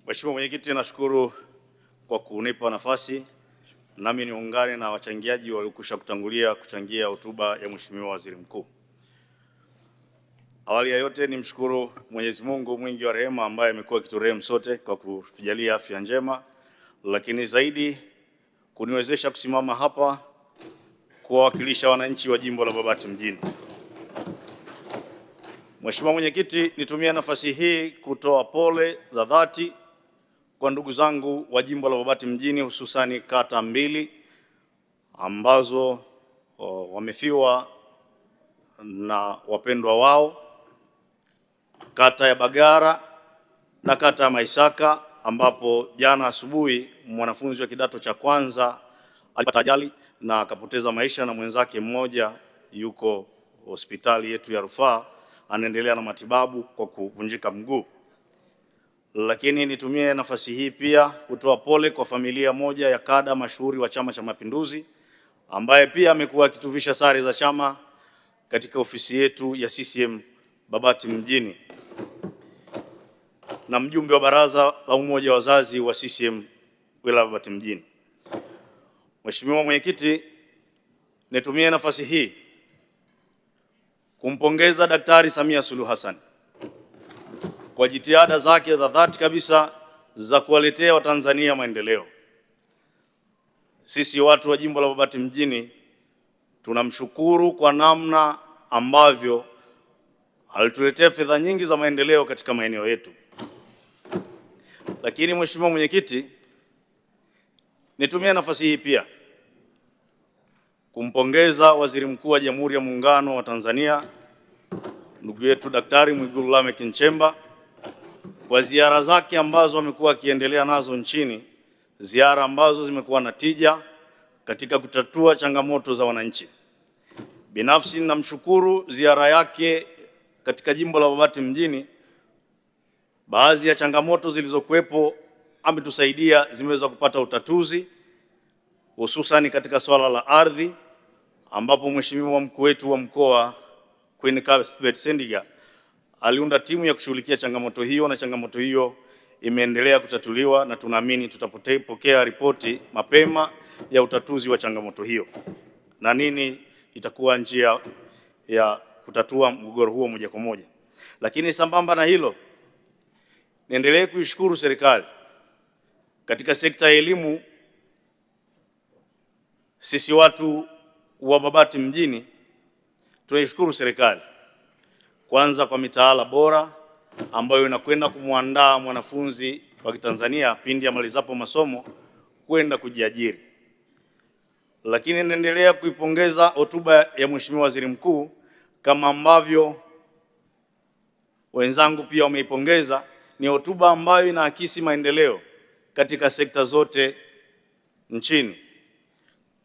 Mheshimiwa Mwenyekiti, nashukuru kwa kunipa nafasi nami niungane na wachangiaji waliokwisha kutangulia kuchangia hotuba ya Mheshimiwa Waziri Mkuu. Awali ya yote nimshukuru Mwenyezi Mungu mwingi wa rehema ambaye amekuwa akiturehemu sote kwa kutujalia afya njema, lakini zaidi kuniwezesha kusimama hapa kuwawakilisha wananchi wa jimbo la Babati mjini. Mheshimiwa Mwenyekiti, nitumie nafasi hii kutoa pole za dhati kwa ndugu zangu wa jimbo la Babati mjini, hususani kata mbili ambazo wamefiwa na wapendwa wao, kata ya Bagara na kata ya Maisaka, ambapo jana asubuhi mwanafunzi wa kidato cha kwanza alipata ajali na akapoteza maisha, na mwenzake mmoja yuko hospitali yetu ya rufaa anaendelea na matibabu kwa kuvunjika mguu. Lakini nitumie nafasi hii pia kutoa pole kwa familia moja ya kada mashuhuri wa Chama cha Mapinduzi ambaye pia amekuwa akituvisha sare za chama katika ofisi yetu ya CCM Babati mjini, na mjumbe wa baraza la umoja wa wazazi wa CCM wilaya Babati mjini. Mheshimiwa Mwenyekiti, nitumie nafasi hii kumpongeza Daktari Samia Suluhu Hassan kwa jitihada zake za dhati kabisa za kuwaletea Watanzania maendeleo. Sisi watu wa jimbo la Babati mjini tunamshukuru kwa namna ambavyo alituletea fedha nyingi za maendeleo katika maeneo yetu. Lakini Mheshimiwa Mwenyekiti, nitumie nafasi hii pia kumpongeza Waziri Mkuu wa Jamhuri ya Muungano wa Tanzania ndugu yetu Daktari Mwigulu Lameck Nchemba kwa ziara zake ambazo amekuwa akiendelea nazo nchini, ziara ambazo zimekuwa na tija katika kutatua changamoto za wananchi. Binafsi namshukuru ziara yake katika jimbo la Babati mjini, baadhi ya changamoto zilizokuwepo ametusaidia zimeweza kupata utatuzi, hususan katika swala la ardhi ambapo Mheshimiwa mkuu wetu wa mkoa Queen Cuthbert Sendiga aliunda timu ya kushughulikia changamoto hiyo, na changamoto hiyo imeendelea kutatuliwa na tunaamini tutapokea ripoti mapema ya utatuzi wa changamoto hiyo na nini itakuwa njia ya kutatua mgogoro huo moja kwa moja. Lakini sambamba na hilo, niendelee kuishukuru serikali katika sekta ya elimu. Sisi watu wa Babati mjini tunaishukuru serikali kwanza kwa mitaala bora ambayo inakwenda kumwandaa mwanafunzi wa Kitanzania pindi amalizapo masomo kwenda kujiajiri. Lakini naendelea kuipongeza hotuba ya Mheshimiwa Waziri Mkuu kama ambavyo wenzangu pia wameipongeza. Ni hotuba ambayo inaakisi maendeleo katika sekta zote nchini.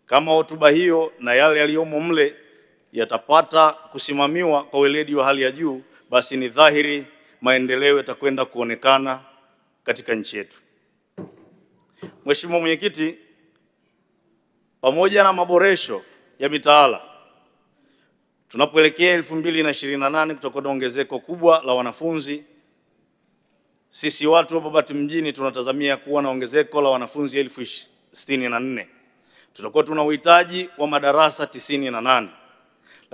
Kama hotuba hiyo na yale yaliyomo mle yatapata kusimamiwa kwa weledi wa hali ya juu, basi ni dhahiri maendeleo yatakwenda kuonekana katika nchi yetu. Mheshimiwa Mwenyekiti, pamoja na maboresho ya mitaala, tunapoelekea 2028 kutakuwa na ongezeko kubwa la wanafunzi. Sisi watu wa Babati mjini tunatazamia kuwa na ongezeko la wanafunzi 1064. Tutakuwa tuna uhitaji wa madarasa 98.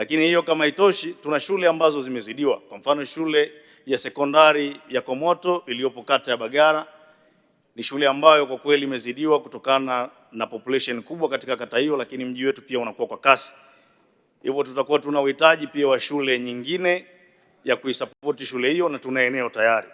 Lakini hiyo kama itoshi, tuna shule ambazo zimezidiwa. Kwa mfano shule ya sekondari ya Komoto iliyopo kata ya Bagara ni shule ambayo kwa kweli imezidiwa kutokana na population kubwa katika kata hiyo, lakini mji wetu pia unakuwa kwa kasi. Hivyo tutakuwa tuna uhitaji pia wa shule nyingine ya kuisapoti shule hiyo, na tuna eneo tayari.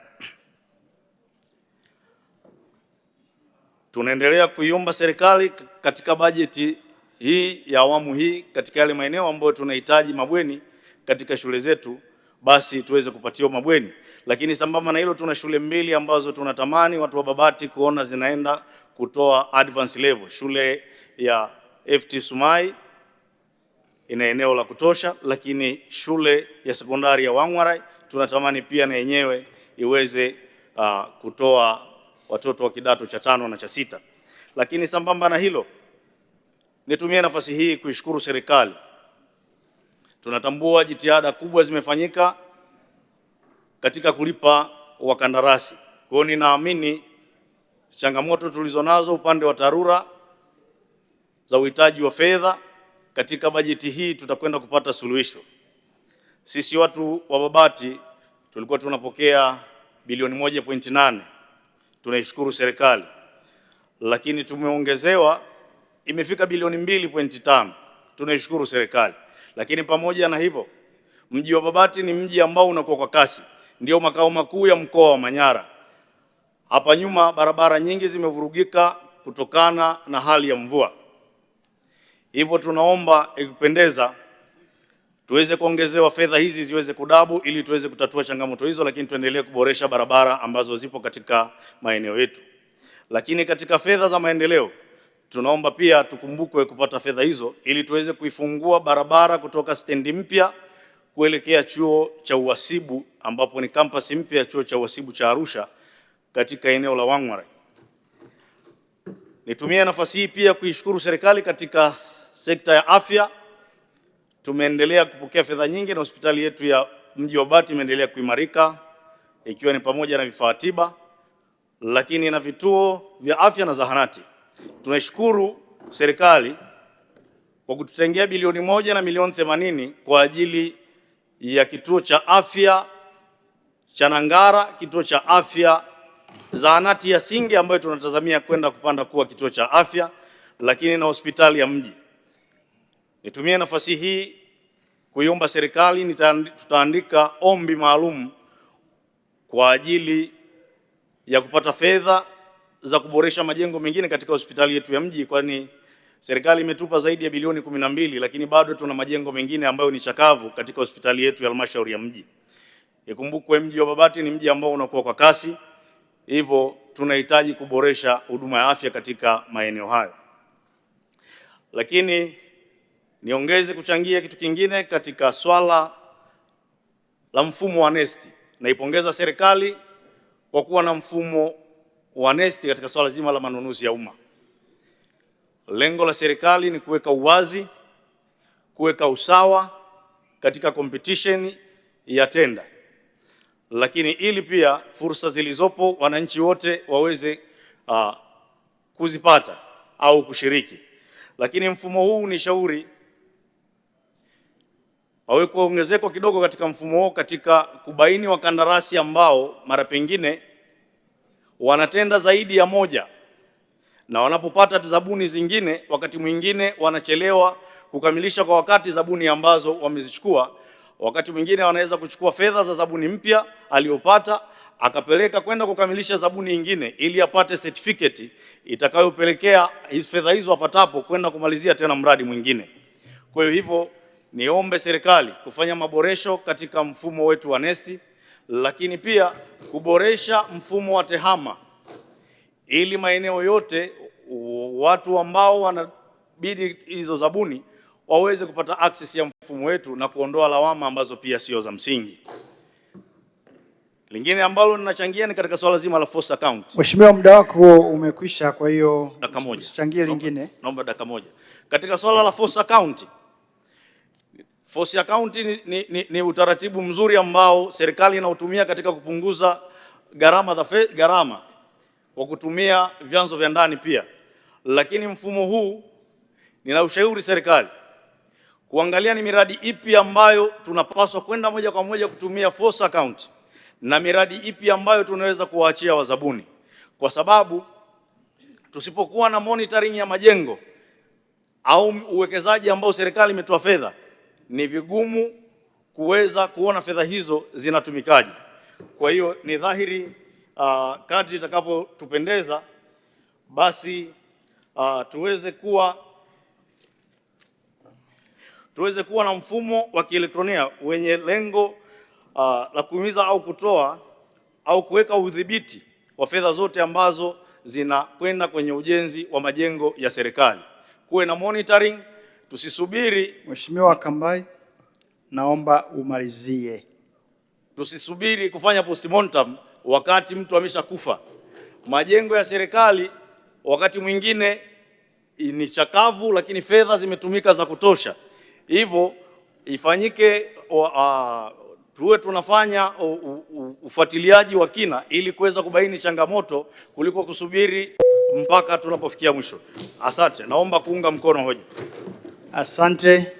Tunaendelea kuiomba serikali katika bajeti hii ya awamu hii katika yale maeneo ambayo tunahitaji mabweni katika shule zetu, basi tuweze kupatiwa mabweni. Lakini sambamba na hilo, tuna shule mbili ambazo tunatamani watu wa Babati kuona zinaenda kutoa advance level. Shule ya FT Sumai ina eneo la kutosha, lakini shule ya sekondari ya Wangwarai tunatamani pia na yenyewe iweze kutoa watoto wa kidato cha 5 na cha 6. Lakini sambamba na hilo, nitumie nafasi hii kuishukuru serikali. Tunatambua jitihada kubwa zimefanyika katika kulipa wakandarasi. Kwa hiyo ninaamini changamoto tulizonazo upande wa TARURA za uhitaji wa fedha, katika bajeti hii tutakwenda kupata suluhisho. Sisi watu wa Babati tulikuwa tunapokea bilioni 1.8, tunaishukuru serikali, lakini tumeongezewa imefika bilioni 2.5, tunaishukuru serikali. Lakini pamoja na hivyo, mji wa Babati ni mji ambao unakuwa kwa kasi, ndio makao makuu ya mkoa wa Manyara. Hapa nyuma barabara nyingi zimevurugika kutokana na hali ya mvua. Hivyo tunaomba ikipendeza tuweze kuongezewa fedha hizi ziweze kudabu ili tuweze kutatua changamoto hizo, lakini tuendelee kuboresha barabara ambazo zipo katika maeneo yetu. Lakini katika fedha za maendeleo tunaomba pia tukumbukwe kupata fedha hizo ili tuweze kuifungua barabara kutoka stendi mpya kuelekea chuo cha uhasibu ambapo ni kampasi mpya ya chuo cha uhasibu cha Arusha katika eneo la Wang'are. Nitumie nafasi hii pia kuishukuru serikali katika sekta ya afya. Tumeendelea kupokea fedha nyingi na hospitali yetu ya mji wa Babati imeendelea kuimarika ikiwa ni pamoja na vifaa tiba, lakini na vituo vya afya na zahanati. Tunashukuru serikali kwa kututengea bilioni 1 na milioni 80 kwa ajili ya kituo cha afya cha Nangara, kituo cha afya zahanati ya Singe ambayo tunatazamia kwenda kupanda kuwa kituo cha afya, lakini na hospitali ya mji. Nitumie nafasi hii kuiomba serikali, tutaandika ombi maalum kwa ajili ya kupata fedha za kuboresha majengo mengine katika hospitali yetu ya mji, kwani serikali imetupa zaidi ya bilioni 12, lakini bado tuna majengo mengine ambayo ni chakavu katika hospitali yetu ya halmashauri ya mji. Ikumbukwe mji wa Babati ni mji ambao unakuwa kwa kasi, hivyo tunahitaji kuboresha huduma ya afya katika maeneo hayo. Lakini niongeze kuchangia kitu kingine katika swala la mfumo wa NeST. Naipongeza serikali kwa kuwa na mfumo wa NeST katika swala zima la manunuzi ya umma. Lengo la serikali ni kuweka uwazi, kuweka usawa katika competition ya tenda, lakini ili pia fursa zilizopo wananchi wote waweze kuzipata au kushiriki. Lakini mfumo huu ni shauri wawe kuongezeko kidogo katika mfumo huo katika kubaini wakandarasi ambao mara pengine wanatenda zaidi ya moja, na wanapopata zabuni zingine wakati mwingine wanachelewa kukamilisha kwa wakati zabuni ambazo wamezichukua. Wakati mwingine wanaweza kuchukua fedha za zabuni mpya aliyopata akapeleka kwenda kukamilisha zabuni nyingine ili apate certificate itakayopelekea fedha hizo apatapo kwenda kumalizia tena mradi mwingine. Kwa hivyo niombe serikali kufanya maboresho katika mfumo wetu wa NeST, lakini pia kuboresha mfumo wa TEHAMA ili maeneo yote watu ambao wanabidi hizo zabuni waweze kupata access ya mfumo wetu na kuondoa lawama ambazo pia sio za msingi. Lingine ambalo ninachangia ni katika swala zima la force account. Mheshimiwa, muda wako umekwisha, kwa hiyo usichangie lingine. Naomba dakika moja. Katika swala la force account. Force account ni utaratibu mzuri ambao serikali inautumia katika kupunguza gharama kwa kutumia vyanzo vya ndani pia. Lakini mfumo huu ninaushauri serikali kuangalia ni miradi ipi ambayo tunapaswa kwenda moja kwa moja kutumia force account na miradi ipi ambayo tunaweza kuwaachia wazabuni, kwa sababu tusipokuwa na monitoring ya majengo au uwekezaji ambao serikali imetoa fedha, ni vigumu kuweza kuona fedha hizo zinatumikaje. Kwa hiyo ni dhahiri kadri itakavyotupendeza basi tuweze kuwa na mfumo wa kielektronia wenye lengo la kuhimiza au kutoa au kuweka udhibiti wa fedha zote ambazo zinakwenda kwenye ujenzi wa majengo ya serikali. Kuwe na monitoring, tusisubiri. Mheshimiwa Kambai, naomba umalizie. Tusisubiri kufanya postmortem wakati mtu ameshakufa. Majengo ya serikali wakati mwingine ni chakavu, lakini fedha zimetumika za kutosha. Hivyo ifanyike tuwe tunafanya ufuatiliaji wa kina ili kuweza kubaini changamoto kuliko kusubiri mpaka tunapofikia mwisho. Asante, naomba kuunga mkono hoja. Asante.